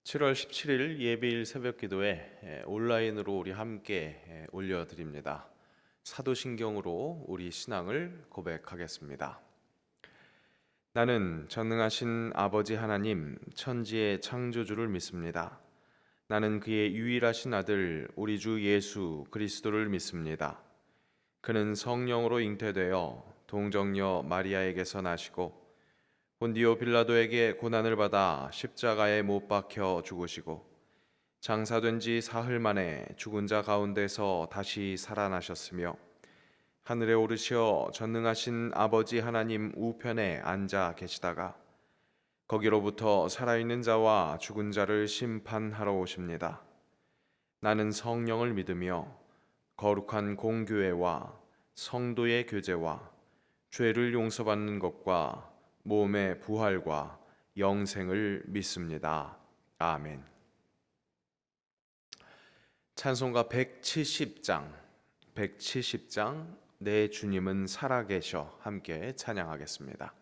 7월 17일 예배일 새벽기도에 온라인으로 우리 함께 올려드립니다. 사도신경으로 우리 신앙을 고백하겠습니다. 나는 전능하신 아버지 하나님 천지의 창조주를 믿습니다. 나는 그의 유일하신 아들 우리 주 예수 그리스도를 믿습니다. 그는 성령으로 잉태되어 동정녀 마리아에게서 나시고 본디오 빌라도에게 고난을 받아 십자가에 못 박혀 죽으시고 장사된 지 사흘 만에 죽은 자 가운데서 다시 살아나셨으며 하늘에 오르시어 전능하신 아버지 하나님 우편에 앉아 계시다가 거기로부터 살아있는 자와 죽은 자를 심판하러 오십니다. 나는 성령을 믿으며 거룩한 공교회와 성도의 교제와 죄를 용서받는 것과 몸의 부활과 영생을 믿습니다. 아멘. 찬송가 170장 내 주님은 살아계셔 함께 찬양하겠습니다.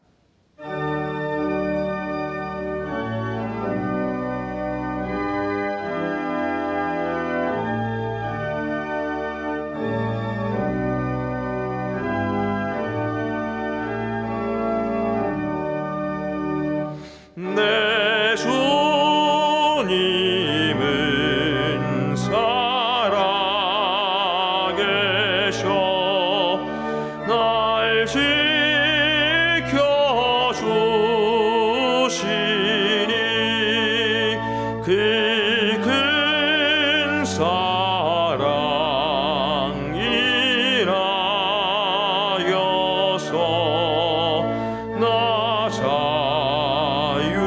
내 주님은 살아계셔 날 지켜주시니 그 큰 사랑이라여서 나 자유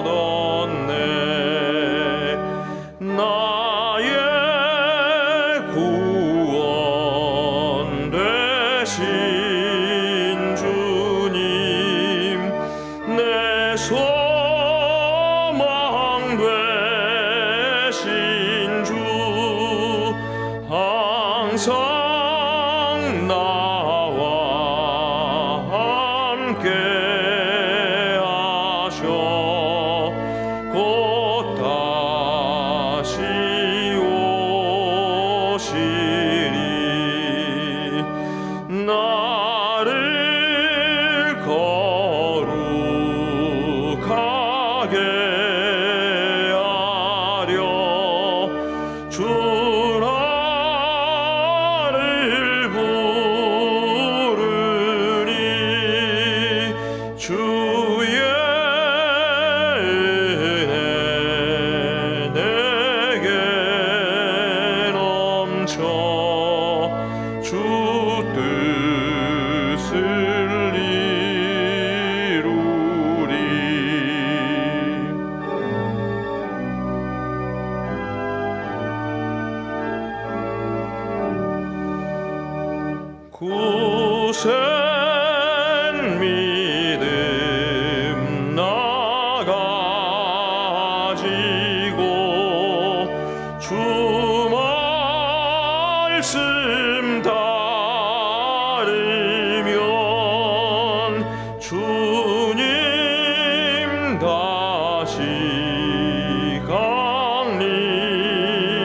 얻었네. 나의 구원 되신 주님 내 소망 되신 주 항상 나와 함께 하셔 곧 다시 오시리. 나를 거룩하게 하려 주 나를 부르니 주의 은혜 내게 넘쳐 주 뜻을 이루리. 굳센 믿음 나 가지고 주 말씀 따르면 주님 다시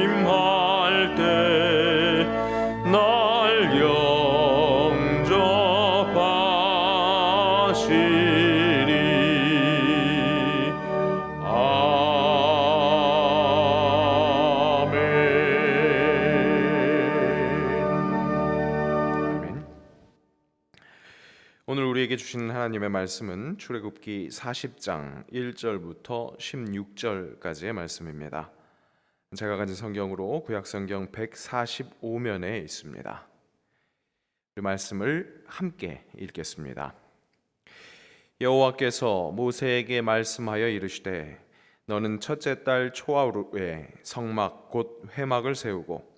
강림할 때 날 영접하시리. 아멘. 오늘 우리에게 주신 하나님의 말씀은 출애굽기 40장 1절부터 16절까지의 말씀입니다. 제가 가진 성경으로 구약성경 145면에 있습니다. 그 말씀을 함께 읽겠습니다. 여호와께서 모세에게 말씀하여 이르시되 너는 첫째 달 초하루에 성막 곧 회막을 세우고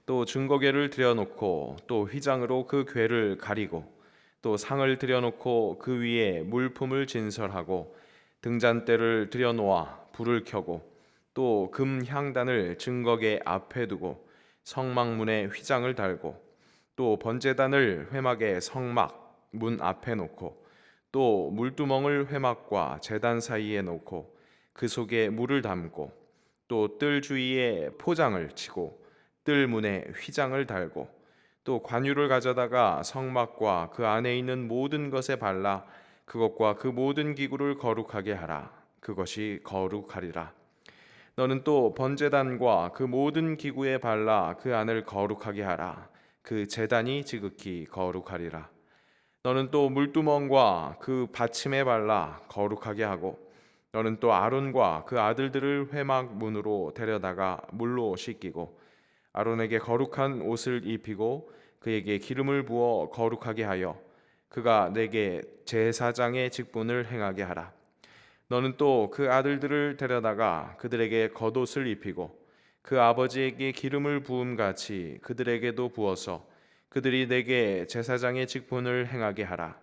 또 증거궤를 들여놓고 또 휘장으로 그 궤를 가리고 또 상을 들여놓고 그 위에 물품을 진설하고 등잔대를 들여놓아 불을 켜고 또 금 향단을 증거궤 앞에 두고 성막문에 휘장을 달고 또 번제단을 회막의 성막 문 앞에 놓고 또 물두멍을 회막과 제단 사이에 놓고 그 속에 물을 담고 또 뜰 주위에 포장을 치고 뜰 문에 휘장을 달고 또 관유를 가져다가 성막과 그 안에 있는 모든 것에 발라 그것과 그 모든 기구를 거룩하게 하라. 그것이 거룩하리라. 너는 또 번제단과 그 모든 기구에 발라 그 안을 거룩하게 하라. 그 제단이 지극히 거룩하리라. 너는 또 물두멍과 그 받침에 발라 거룩하게 하고 너는 또 아론과 그 아들들을 회막 문으로 데려다가 물로 씻기고 아론에게 거룩한 옷을 입히고 그에게 기름을 부어 거룩하게 하여 그가 내게 제사장의 직분을 행하게 하라. 너는 또 그 아들들을 데려다가 그들에게 겉옷을 입히고 그 아버지에게 기름을 부음 같이 그들에게도 부어서 그들이 내게 제사장의 직분을 행하게 하라.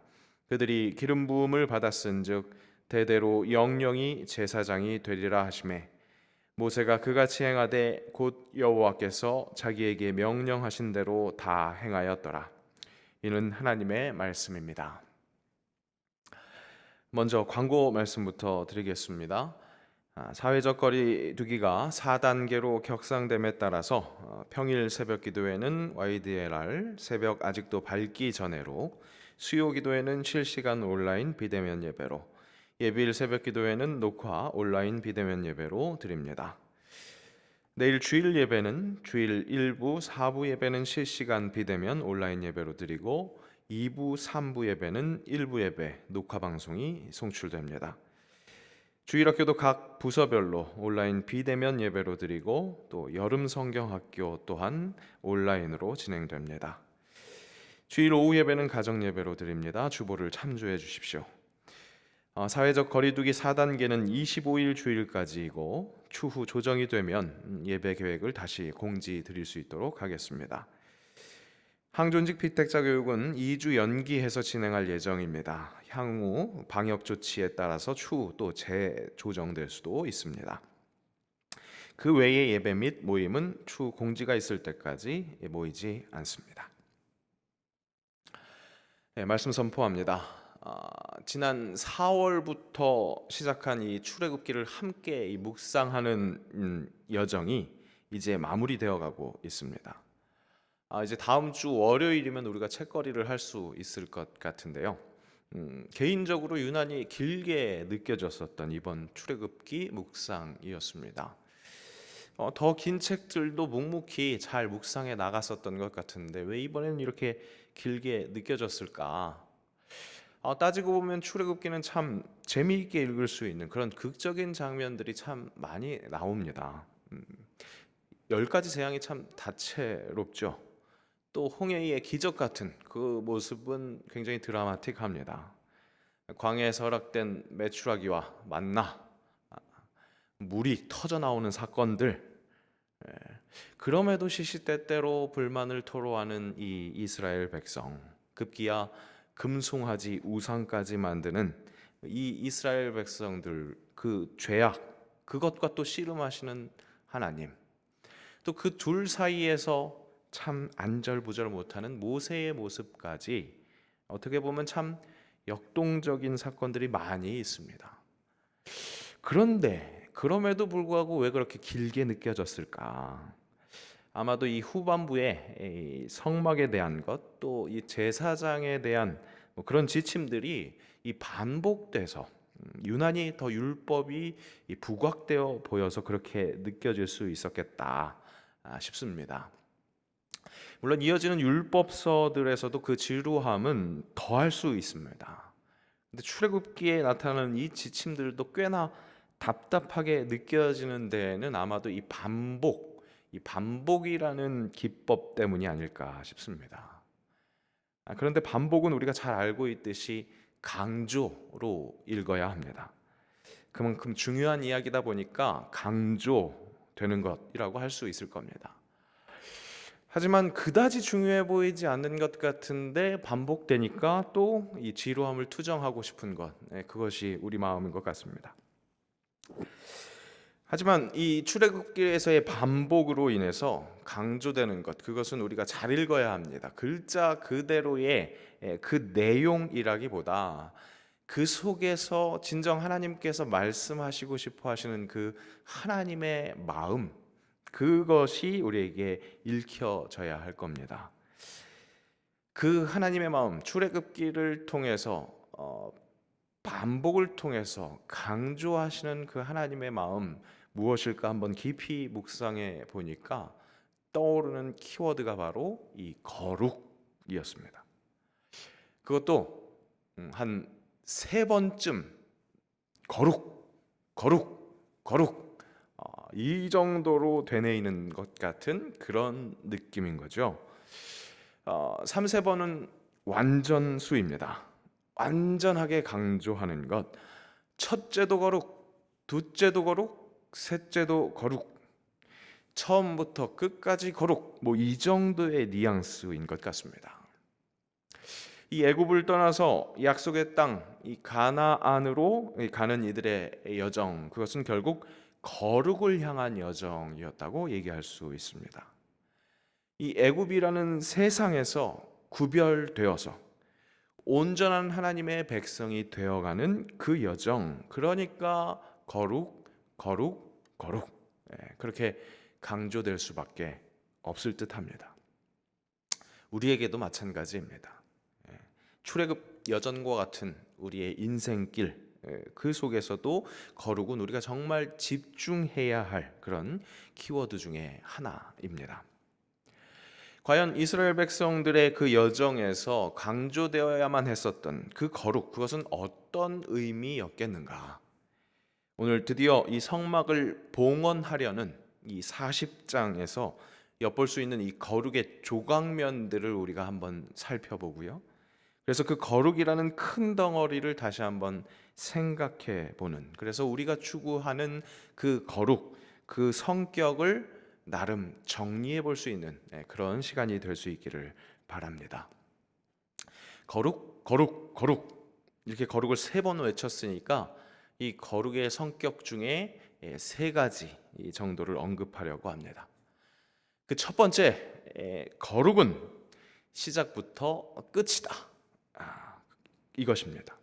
그들이 기름 부음을 받았은즉 대대로 영영이 제사장이 되리라 하시매 모세가 그같이 행하되 곧 여호와께서 자기에게 명령하신 대로 다 행하였더라. 이는 하나님의 말씀입니다. 먼저 광고 말씀부터 드리겠습니다. 사회적 거리 두기가 4단계로 격상됨에 따라서 평일 새벽 기도회는 YDLR 새벽 아직도 밝기 전에로, 수요 기도회는 실시간 온라인 비대면 예배로, 예비일 새벽 기도회는 녹화 온라인 비대면 예배로 드립니다. 내일 주일 예배는 주일 1부, 4부 예배는 실시간 비대면 온라인 예배로 드리고 2부, 3부 예배는 일부 예배 녹화 방송이 송출됩니다. 주일학교도 각 부서별로 온라인 비대면 예배로 드리고 또 여름 성경학교 또한 온라인으로 진행됩니다. 주일 오후 예배는 가정 예배로 드립니다. 주보를 참조해 주십시오. 사회적 거리두기 4단계는 25일 주일까지이고 추후 조정이 되면 예배 계획을 다시 공지 드릴 수 있도록 하겠습니다. 항존직 피택자 교육은 2주 연기해서 진행할 예정입니다. 향후 방역 조치에 따라서 추후 또 재조정될 수도 있습니다. 그 외의 예배 및 모임은 추후 공지가 있을 때까지 모이지 않습니다. 말씀 선포합니다. 지난 4월부터 시작한 이 출애굽기를 함께 묵상하는 여정이 이제 마무리되어 가고 있습니다. 이제 다음 주 월요일이면 우리가 책거리를 할 수 있을 것 같은데요. 개인적으로 유난히 길게 느껴졌었던 이번 출애굽기 묵상이었습니다. 더 긴 책들도 묵묵히 잘 묵상해 나갔었던 것 같은데 왜 이번에는 이렇게 길게 느껴졌을까? 따지고 보면 출애굽기는 참 재미있게 읽을 수 있는 그런 극적인 장면들이 참 많이 나옵니다. 10가지 재앙이 참 다채롭죠. 또 홍해의 기적 같은 그 모습은 굉장히 드라마틱합니다. 광야에서 허락된 메추라기와 만나, 물이 터져 나오는 사건들, 그럼에도 시시때때로 불만을 토로하는 이 이스라엘 백성, 급기야 금송아지 우상까지 만드는 이 이스라엘 백성들, 그 죄악, 그것과 또 씨름하시는 하나님, 또 그 둘 사이에서 참 안절부절 못하는 모세의 모습까지 어떻게 보면 참 역동적인 사건들이 많이 있습니다. 그런데 그럼에도 불구하고 왜 그렇게 길게 느껴졌을까? 아마도 이 후반부에 이 성막에 대한 것, 또 이 제사장에 대한 그런 지침들이 이 반복돼서 유난히 더 율법이 부각되어 보여서 그렇게 느껴질 수 있었겠다 싶습니다. 물론 이어지는 율법서들에서도 그 지루함은 더할 수 있습니다. 근데 출애굽기에 나타나는 이 지침들도 꽤나 답답하게 느껴지는 데에는 아마도 이 반복이라는 기법 때문이 아닐까 싶습니다. 그런데 반복은 우리가 잘 알고 있듯이 강조로 읽어야 합니다. 그만큼 중요한 이야기다 보니까 강조되는 것이라고 할 수 있을 겁니다. 하지만 그다지 중요해 보이지 않는 것 같은데 반복되니까 또 이 지루함을 투정하고 싶은 것, 그것이 우리 마음인 것 같습니다. 하지만 이 출애굽기에서의 반복으로 인해서 강조되는 것, 그것은 우리가 잘 읽어야 합니다. 글자 그대로의 그 내용이라기보다 그 속에서 진정 하나님께서 말씀하시고 싶어 하시는 그 하나님의 마음, 그것이 우리에게 읽혀져야 할 겁니다. 그 하나님의 마음, 출애굽기를 통해서 반복을 통해서 강조하시는 그 하나님의 마음 무엇일까 한번 깊이 묵상해 보니까 떠오르는 키워드가 바로 이 거룩이었습니다. 그것도 한 3번쯤 거룩, 거룩, 거룩, 이 정도로 되뇌이는 것 같은 그런 느낌인 거죠. 3, 4번은 완전수입니다. 완전하게 강조하는 것. 첫째도 거룩, 둘째도 거룩, 셋째도 거룩, 처음부터 끝까지 거룩, 뭐 이 정도의 뉘앙스인 것 같습니다. 이 애굽을 떠나서 약속의 땅, 이 가나안으로 가는 이들의 여정, 그것은 결국 거룩을 향한 여정이었다고 얘기할 수 있습니다. 이 애굽이라는 세상에서 구별되어서 온전한 하나님의 백성이 되어가는 그 여정, 그러니까 거룩, 거룩, 거룩, 그렇게 강조될 수밖에 없을 듯합니다. 우리에게도 마찬가지입니다. 출애굽 여정과 같은 우리의 인생길, 그 속에서도 거룩은 우리가 정말 집중해야 할 그런 키워드 중에 하나입니다. 과연 이스라엘 백성들의 그 여정에서 강조되어야만 했었던 그 거룩, 그것은 어떤 의미였겠는가? 오늘 드디어 이 성막을 봉헌하려는 이 40장에서 엿볼 수 있는 이 거룩의 조각면들을 우리가 한번 살펴보고요. 그래서 그 거룩이라는 큰 덩어리를 다시 한번 생각해 보는, 그래서 우리가 추구하는 그 거룩, 그 성격을 나름 정리해 볼 수 있는 그런 시간이 될 수 있기를 바랍니다. 거룩, 거룩, 거룩, 이렇게 거룩을 3번 외쳤으니까 이 거룩의 성격 중에 3가지 정도를 언급하려고 합니다. 그 첫 번째, 거룩은 시작부터 끝이다. 이것입니다.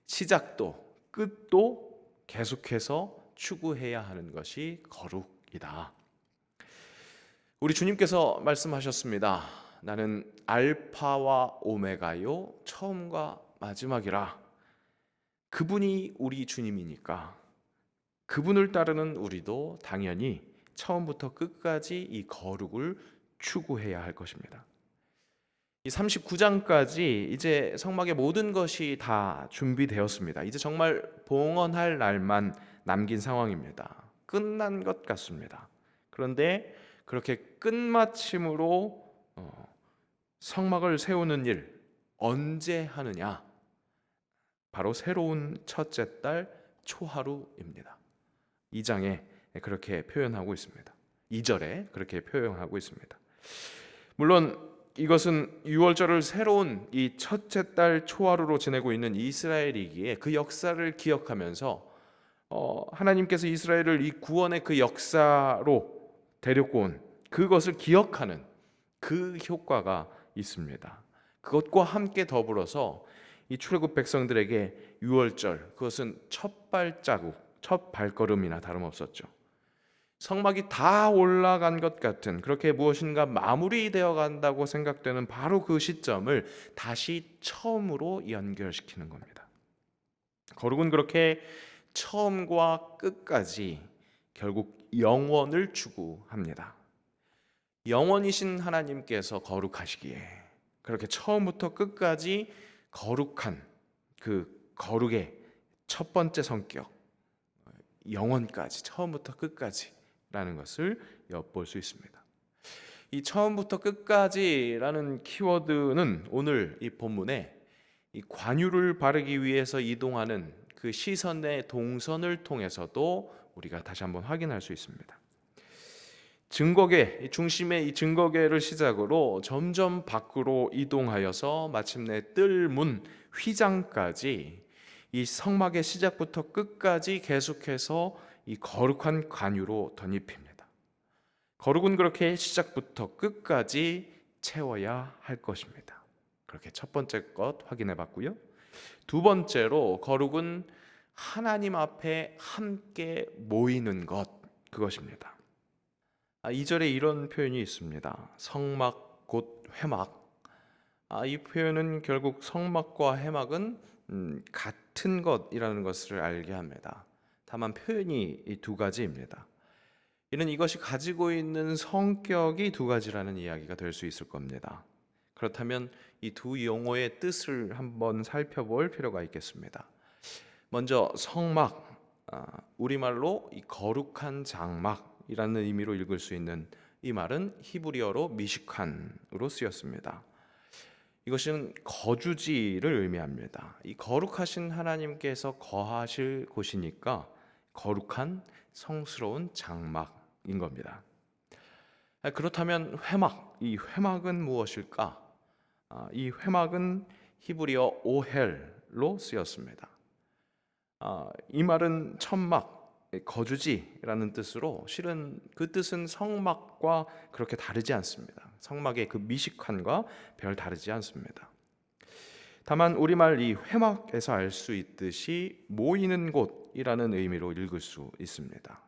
시작도 끝도 계속해서 추구해야 하는 것이 거룩이다. 우리 주님께서 말씀하셨습니다. 나는 알파와 오메가요, 처음과 마지막이라. 그분이 우리 주님이니까 그분을 따르는 우리도 당연히 처음부터 끝까지 이 거룩을 추구해야 할 것입니다. 이 39장까지 이제 성막의 모든 것이 다 준비되었습니다. 이제 정말 봉헌할 날만 남긴 상황입니다. 끝난 것 같습니다. 그런데 그렇게 끝마침으로 성막을 세우는 일 언제 하느냐? 바로 새로운 첫째 달 초하루입니다. 2장에 그렇게 표현하고 있습니다. 2절에 그렇게 표현하고 있습니다. 물론 이것은 유월절을 새로운 이 첫째 달 초하루로 지내고 있는 이스라엘이기에 그 역사를 기억하면서 하나님께서 이스라엘을 이 구원의 그 역사로 데리고 온 그것을 기억하는 그 효과가 있습니다. 그것과 함께 더불어서 이 출애굽 백성들에게 유월절, 그것은 첫 발자국, 첫 발걸음이나 다름없었죠. 성막이 다 올라간 것 같은, 그렇게 무엇인가 마무리되어 간다고 생각되는 바로 그 시점을 다시 처음으로 연결시키는 겁니다. 거룩은 그렇게 처음과 끝까지 결국 영원을 추구합니다. 영원이신 하나님께서 거룩하시기에 그렇게 처음부터 끝까지 거룩한 그 거룩의 첫 번째 성격, 영원까지, 처음부터 끝까지 라는 것을 엿볼 수 있습니다. 이 처음부터 끝까지라는 키워드는 오늘 이 본문에 이 관유를 바르기 위해서 이동하는 그 시선의 동선을 통해서도 우리가 다시 한번 확인할 수 있습니다. 증거계, 중심의 이 증거계를 시작으로 점점 밖으로 이동하여서 마침내 뜰문 휘장까지 이 성막의 시작부터 끝까지 계속해서 이 거룩한 관유로 덧입힙니다. 거룩은 그렇게 시작부터 끝까지 채워야 할 것입니다. 그렇게 첫 번째 것 확인해 봤고요. 두 번째로 거룩은 하나님 앞에 함께 모이는 것, 그것입니다. 2절에 이런 표현이 있습니다. 성막 곧 회막. 이 표현은 결국 성막과 회막은 같은 것이라는 것을 알게 합니다. 다만 표현이 이 두 가지입니다. 이는 이것이 가지고 있는 성격이 두 가지라는 이야기가 될 수 있을 겁니다. 그렇다면 이 두 용어의 뜻을 한번 살펴볼 필요가 있겠습니다. 먼저 성막, 우리말로 이 거룩한 장막이라는 의미로 읽을 수 있는 이 말은 히브리어로 미식칸으로 쓰였습니다. 이것은 거주지를 의미합니다. 이 거룩하신 하나님께서 거하실 곳이니까 거룩한 성스러운 장막인 겁니다. 그렇다면 회막, 이 회막은 무엇일까? 이 회막은 히브리어 오헬로 쓰였습니다. 이 말은 천막, 거주지라는 뜻으로 실은 그 뜻은 성막과 그렇게 다르지 않습니다. 성막의 그 미식관과 별 다르지 않습니다. 다만 우리말 이 회막에서 알 수 있듯이 모이는 곳이라는 의미로 읽을 수 있습니다.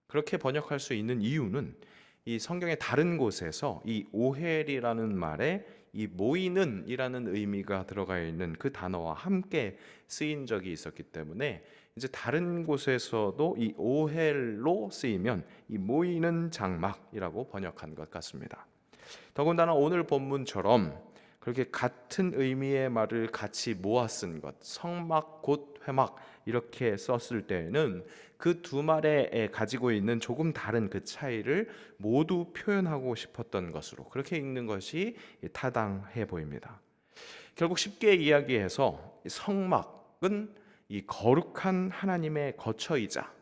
그렇게 번역할 수 있는 이유는 이 성경의 다른 곳에서 이 오헬이라는 말에 이 모이는이라는 의미가 들어가 있는 그 단어와 함께 쓰인 적이 있었기 때문에 이제 다른 곳에서도 이 오헬로 쓰이면 이 모이는 장막이라고 번역한 것 같습니다. 더군다나 오늘 본문처럼 그렇게 같은 의미의 말을 같이 모아 쓴 것, 성막 곧 회막 이렇게 썼을 때에는 그 두 말에 가지고 있는 조금 다른 그 차이를 모두 표현하고 싶었던 것으로 그렇게 읽는 것이 타당해 보입니다. 결국 쉽게 이야기해서 성막은 이 거룩한 하나님의 거처이자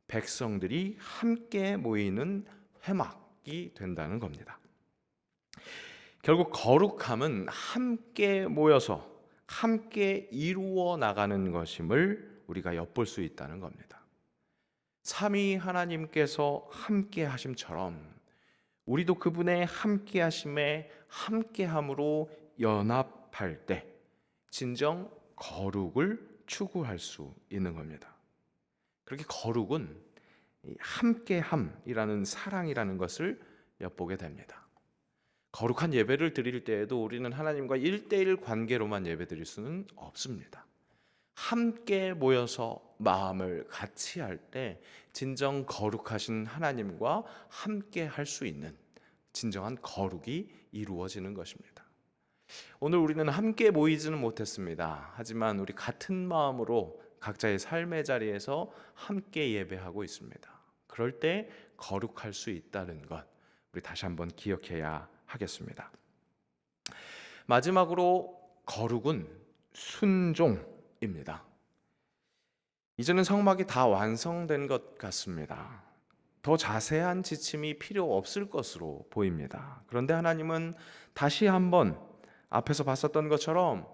백성들이 함께 모이는 회막이 된다는 겁니다. 결국 거룩함은 함께 모여서 함께 이루어 나가는 것임을 우리가 엿볼 수 있다는 겁니다. 삼위 하나님께서 함께 하심처럼 우리도 그분의 함께 하심에 함께함으로 연합할 때 진정 거룩을 추구할 수 있는 겁니다. 그렇게 거룩은 함께함이라는 사랑이라는 것을 엿보게 됩니다. 거룩한 예배를 드릴 때에도 우리는 하나님과 1대1 관계로만 예배 드릴 수는 없습니다. 함께 모여서 마음을 같이 할 때 진정 거룩하신 하나님과 함께 할 수 있는 진정한 거룩이 이루어지는 것입니다. 오늘 우리는 함께 모이지는 못했습니다. 하지만 우리 같은 마음으로 각자의 삶의 자리에서 함께 예배하고 있습니다. 그럴 때 거룩할 수 있다는 것 우리 다시 한번 기억해야 하겠습니다. 마지막으로 거룩은 순종입니다. 이제는 성막이 다 완성된 것 같습니다. 더 자세한 지침이 필요 없을 것으로 보입니다. 그런데 하나님은 다시 한번 앞에서 봤었던 것처럼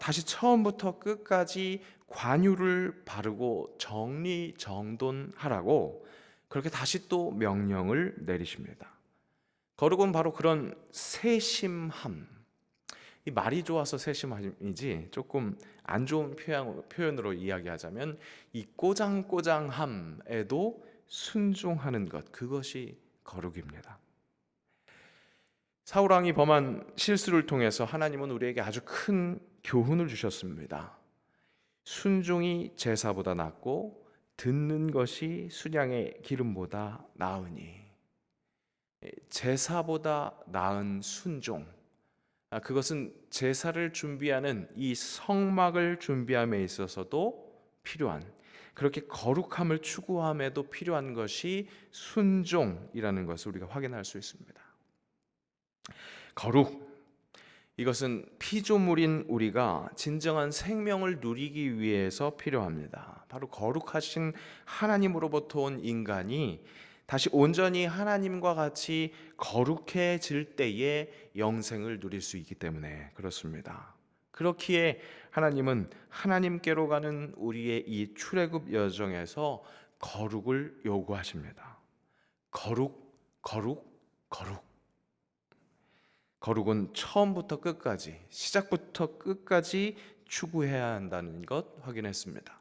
다시 처음부터 끝까지 관유를 바르고 정리정돈하라고 그렇게 다시 또 명령을 내리십니다. 거룩은 바로 그런 세심함. 이 말이 좋아서 세심함이지 조금 안 좋은 표현으로 이야기하자면 이 꼬장꼬장함에도 순종하는 것, 그것이 거룩입니다. 사울 왕이 범한 실수를 통해서 하나님은 우리에게 아주 큰 교훈을 주셨습니다. 순종이 제사보다 낫고 듣는 것이 순양의 기름보다 나으니. 제사보다 나은 순종, 그것은 제사를 준비하는 이 성막을 준비함에 있어서도 필요한, 그렇게 거룩함을 추구함에도 필요한 것이 순종이라는 것을 우리가 확인할 수 있습니다. 거룩, 이것은 피조물인 우리가 진정한 생명을 누리기 위해서 필요합니다. 바로 거룩하신 하나님으로부터 온 인간이 다시 온전히 하나님과 같이 거룩해질 때에 영생을 누릴 수 있기 때문에 그렇습니다. 그렇기에 하나님은 하나님께로 가는 우리의 이 출애굽 여정에서 거룩을 요구하십니다. 거룩, 거룩, 거룩. 거룩은 처음부터 끝까지, 시작부터 끝까지 추구해야 한다는 것 확인했습니다.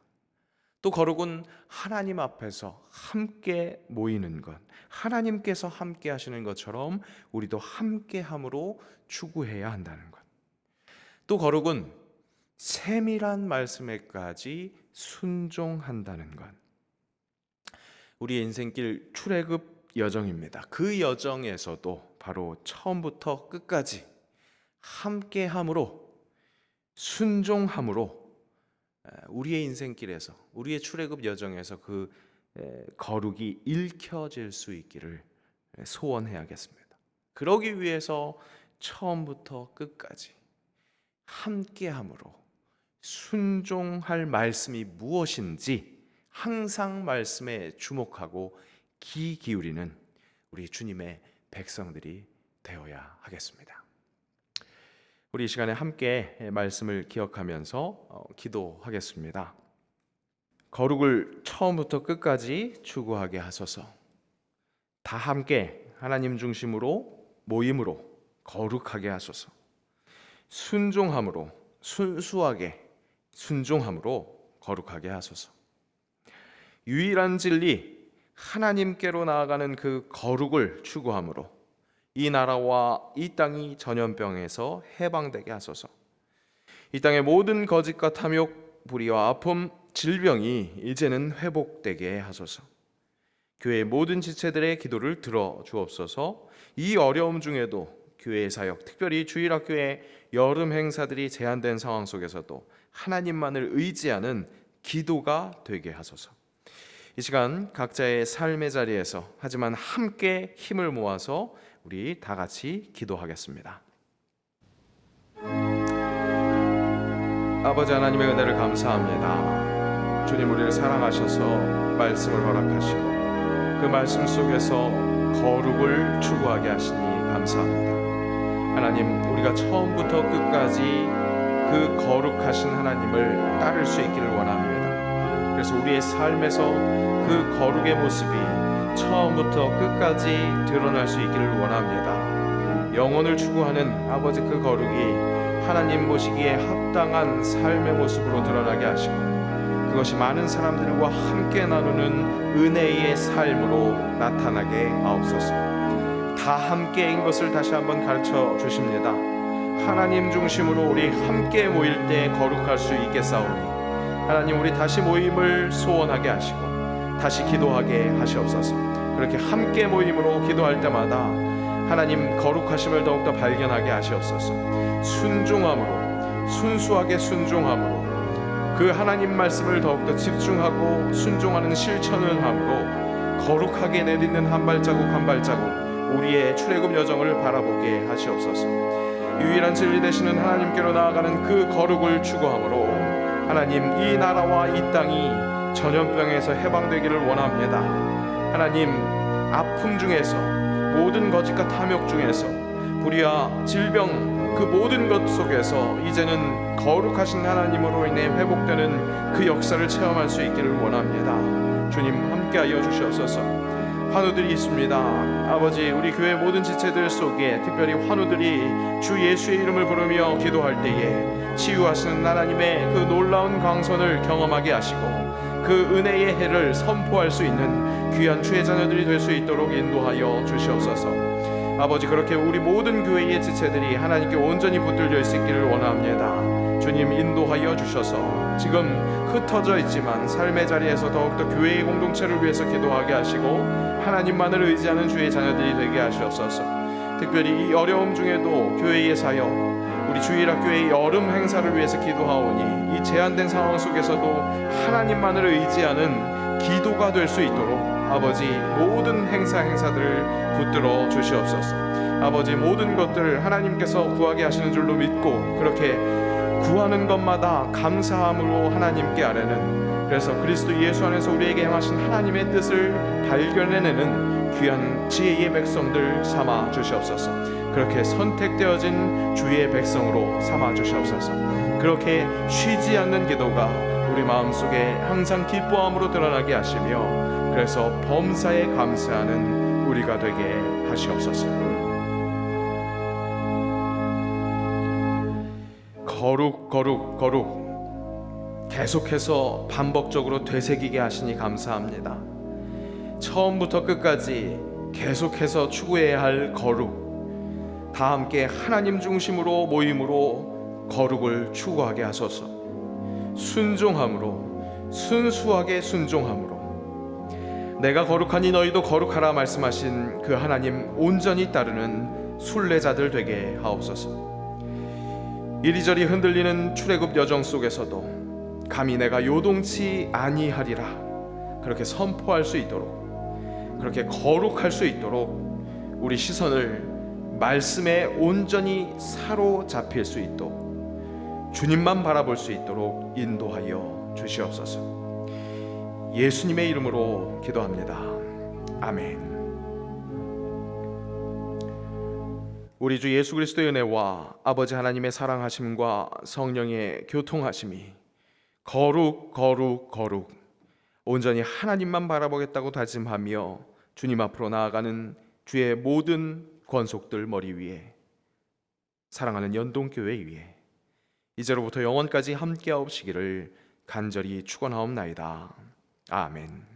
또 거룩은 하나님 앞에서 함께 모이는 것, 하나님께서 함께 하시는 것처럼 우리도 함께함으로 추구해야 한다는 것. 또 거룩은 세밀한 말씀에까지 순종한다는 것. 우리의 인생길 출애굽 여정입니다. 그 여정에서도 바로 처음부터 끝까지 함께함으로, 순종함으로 우리의 인생길에서, 우리의 출애굽 여정에서 그 거룩이 읽혀질 수 있기를 소원해야겠습니다. 그러기 위해서 처음부터 끝까지 함께함으로 순종할 말씀이 무엇인지 항상 말씀에 주목하고 귀 기울이는 우리 주님의 백성들이 되어야 하겠습니다. 우리 이 시간에 함께 말씀을 기억하면서 기도하겠습니다. 거룩을 처음부터 끝까지 추구하게 하소서. 다 함께 하나님 중심으로 모임으로 거룩하게 하소서. 순종함으로, 순수하게 순종함으로 거룩하게 하소서. 유일한 진리 하나님께로 나아가는 그 거룩을 추구함으로 이 나라와 이 땅이 전염병에서 해방되게 하소서. 이 땅의 모든 거짓과 탐욕, 불의와 아픔, 질병이 이제는 회복되게 하소서. 교회의 모든 지체들의 기도를 들어 주옵소서. 이 어려움 중에도 교회의 사역, 특별히 주일학교의 여름 행사들이 제한된 상황 속에서도 하나님만을 의지하는 기도가 되게 하소서. 이 시간 각자의 삶의 자리에서 하지만 함께 힘을 모아서 우리 다 같이 기도하겠습니다. 아버지 하나님의 은혜를 감사합니다. 주님, 우리를 사랑하셔서 말씀을 허락하시고 그 말씀 속에서 거룩을 추구하게 하시니 감사합니다. 하나님, 우리가 처음부터 끝까지 그 거룩하신 하나님을 따를 수 있기를 원합니다. 그래서 우리의 삶에서 그 거룩의 모습이 처음부터 끝까지 드러날 수 있기를 원합니다. 영혼을 추구하는 아버지 그 거룩이 하나님 보시기에 합당한 삶의 모습으로 드러나게 하시고 그것이 많은 사람들과 함께 나누는 은혜의 삶으로 나타나게 하옵소서. 다 함께인 것을 다시 한번 가르쳐 주십니다. 하나님 중심으로 우리 함께 모일 때 거룩할 수 있겠사오니 하나님, 우리 다시 모임을 소원하게 하시고 다시 기도하게 하시옵소서. 그렇게 함께 모임으로 기도할 때마다 하나님 거룩하심을 더욱더 발견하게 하시옵소서. 순종함으로, 순수하게 순종함으로 그 하나님 말씀을 더욱더 집중하고 순종하는 실천을 함으로 거룩하게 내딛는 한 발자국 한 발자국 우리의 출애굽 여정을 바라보게 하시옵소서. 유일한 진리 되시는 하나님께로 나아가는 그 거룩을 추구함으로 하나님, 이 나라와 이 땅이 전염병에서 해방되기를 원합니다. 하나님, 아픔 중에서, 모든 거짓과 탐욕 중에서, 불의와 질병 그 모든 것 속에서 이제는 거룩하신 하나님으로 인해 회복되는 그 역사를 체험할 수 있기를 원합니다. 주님, 함께하여 주시옵소서. 환우들이 있습니다. 아버지, 우리 교회 모든 지체들 속에 특별히 환우들이 주 예수의 이름을 부르며 기도할 때에 치유하시는 하나님의 그 놀라운 광선을 경험하게 하시고 그 은혜의 해를 선포할 수 있는 귀한 주의 자녀들이 될 수 있도록 인도하여 주시옵소서. 아버지, 그렇게 우리 모든 교회의 지체들이 하나님께 온전히 붙들려 있기를 원합니다. 주님, 인도하여 주셔서 지금 흩어져 있지만 삶의 자리에서 더욱더 교회의 공동체를 위해서 기도하게 하시고 하나님만을 의지하는 주의 자녀들이 되게 하시옵소서. 특별히 이 어려움 중에도 교회의 사역, 우리 주일학교의 여름 행사를 위해서 기도하오니 이 제한된 상황 속에서도 하나님만을 의지하는 기도가 될 수 있도록 아버지 모든 행사들을 붙들어 주시옵소서. 아버지, 모든 것들 하나님께서 구하게 하시는 줄로 믿고 그렇게 구하는 것마다 감사함으로 하나님께 아뢰는, 그래서 그리스도 예수 안에서 우리에게 행하신 하나님의 뜻을 발견해내는 귀한 지혜의 백성들 삼아 주시옵소서. 그렇게 선택되어진 주의 백성으로 삼아 주시옵소서. 그렇게 쉬지 않는 기도가 우리 마음속에 항상 기뻐함으로 드러나게 하시며 그래서 범사에 감사하는 우리가 되게 하시옵소서. 거룩 거룩 거룩 계속해서 반복적으로 되새기게 하시니 감사합니다. 처음부터 끝까지 계속해서 추구해야 할 거룩, 다 함께 하나님 중심으로 모임으로 거룩을 추구하게 하소서. 순종함으로, 순수하게 순종함으로 내가 거룩하니 너희도 거룩하라 말씀하신 그 하나님 온전히 따르는 순례자들 되게 하옵소서. 이리저리 흔들리는 출애굽 여정 속에서도 감히 내가 요동치 아니하리라 그렇게 선포할 수 있도록, 그렇게 거룩할 수 있도록 우리 시선을 말씀에 온전히 사로잡힐 수 있도록, 주님만 바라볼 수 있도록 인도하여 주시옵소서. 예수님의 이름으로 기도합니다. 아멘. 우리 주 예수 그리스도의 은혜와 아버지 하나님의 사랑하심과 성령의 교통하심이 거룩 거룩 거룩 온전히 하나님만 바라보겠다고 다짐하며 주님 앞으로 나아가는 주의 모든 권속들 머리 위에, 사랑하는 연동교회 위에 이제로부터 영원까지 함께하옵시기를 간절히 축원하옵나이다. 아멘.